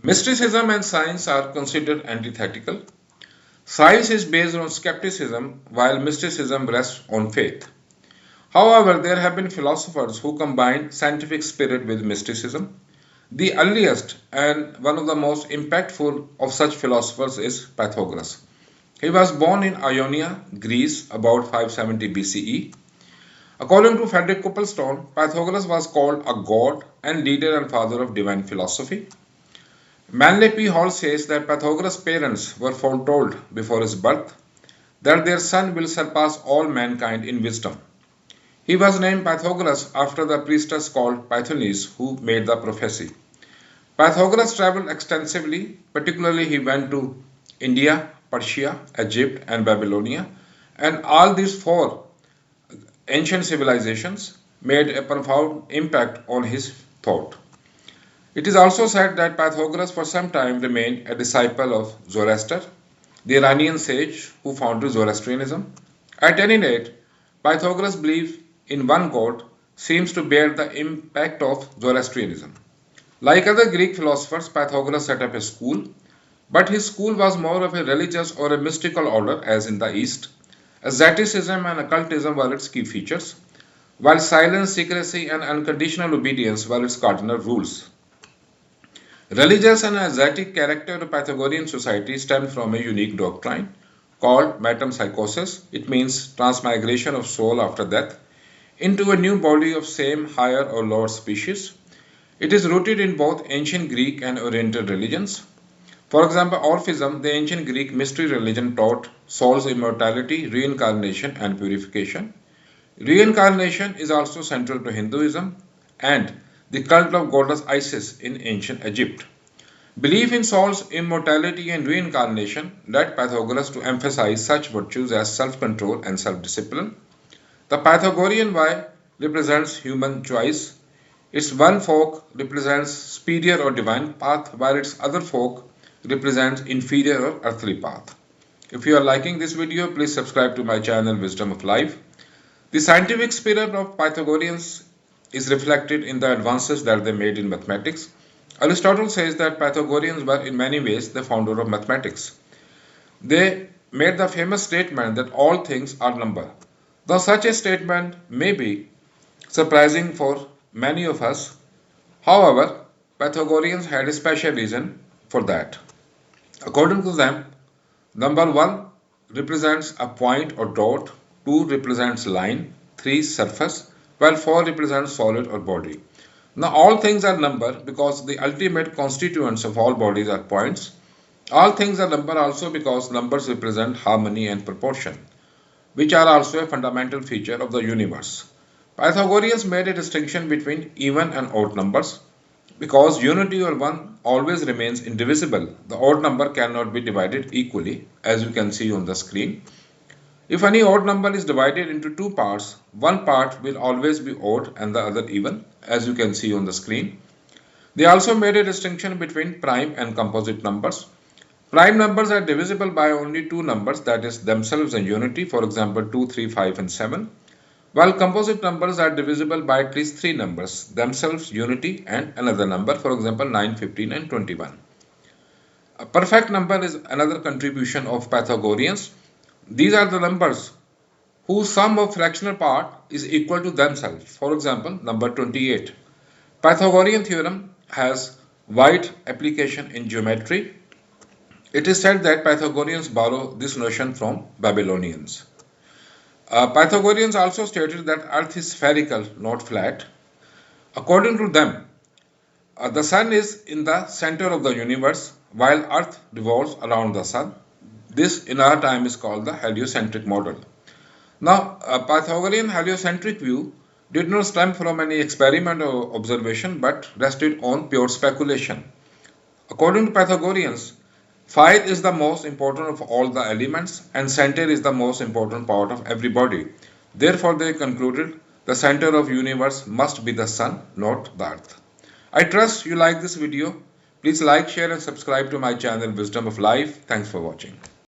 Mysticism and science are considered antithetical. Science is based on skepticism, while mysticism rests on faith. However, there have been philosophers who combine scientific spirit with mysticism. The earliest and one of the most impactful of such philosophers is Pythagoras. He was born in Ionia, Greece, about 570 BCE. According to Frederick Copleston, Pythagoras was called a god and leader and father of divine philosophy. Manly P. Hall says that Pythagoras' parents were foretold before his birth that their son will surpass all mankind in wisdom. He was named Pythagoras after the priestess called Pythonius who made the prophecy. Pythagoras traveled extensively, particularly he went to India, Persia, Egypt and Babylonia, and all these four ancient civilizations made a profound impact on his thought. It is also said that Pythagoras for some time remained a disciple of Zoroaster, the Iranian sage who founded Zoroastrianism. At any rate, Pythagoras' belief in one god seems to bear the impact of Zoroastrianism. Like other Greek philosophers, Pythagoras set up a school, but his school was more of a religious or a mystical order as in the East. Asceticism and occultism were its key features, while silence, secrecy, and unconditional obedience were its cardinal rules. Religious and ascetic character of Pythagorean society stemmed from a unique doctrine called metempsychosis. It means transmigration of soul after death into a new body of same higher or lower species. It is rooted in both ancient Greek and Oriental religions. For example, Orphism, the ancient Greek mystery religion, taught soul's immortality, reincarnation, and purification. Reincarnation is also central to Hinduism and the cult of goddess Isis in ancient Egypt. Belief in soul's immortality and reincarnation led Pythagoras to emphasize such virtues as self-control and self-discipline. The Pythagorean Y represents human choice. Its one fork represents superior or divine path, while its other fork represents inferior or earthly path. If you are liking this video, please subscribe to my channel Wisdom of Life. The scientific spirit of Pythagoreans is reflected in the advances that they made in mathematics. Aristotle says that Pythagoreans were in many ways the founder of mathematics. They made the famous statement that all things are number. Though such a statement may be surprising for many of us, however, Pythagoreans had a special reason for that. According to them, number 1 represents a point or dot, 2 represents line, 3 surface, while 4 represents solid or body. Now all things are number because the ultimate constituents of all bodies are points. All things are number also because numbers represent harmony and proportion, which are also a fundamental feature of the universe. Pythagoreans made a distinction between even and odd numbers. Because unity or one always remains indivisible, the odd number cannot be divided equally, as you can see on the screen. If any odd number is divided into two parts, one part will always be odd and the other even, as you can see on the screen. They also made a distinction between prime and composite numbers. Prime numbers are divisible by only two numbers, that is themselves and unity, for example 2, 3, 5 and 7. While composite numbers are divisible by at least three numbers, themselves, unity and another number, for example 9, 15 and 21. A perfect number is another contribution of Pythagoreans. These are the numbers whose sum of fractional part is equal to themselves. For example, number 28. Pythagorean theorem has wide application in geometry. It is said that Pythagoreans borrow this notion from Babylonians. Pythagoreans also stated that Earth is spherical, not flat. According to them, the Sun is in the center of the universe while Earth revolves around the Sun. This in our time is called the heliocentric model. Now, a Pythagorean heliocentric view did not stem from any experiment or observation but rested on pure speculation. According to Pythagoreans, fire is the most important of all the elements and center is the most important part of every body. Therefore, they concluded the center of universe must be the Sun, not the Earth. I trust you like this video. Please like, share and subscribe to my channel Wisdom of Life. Thanks for watching.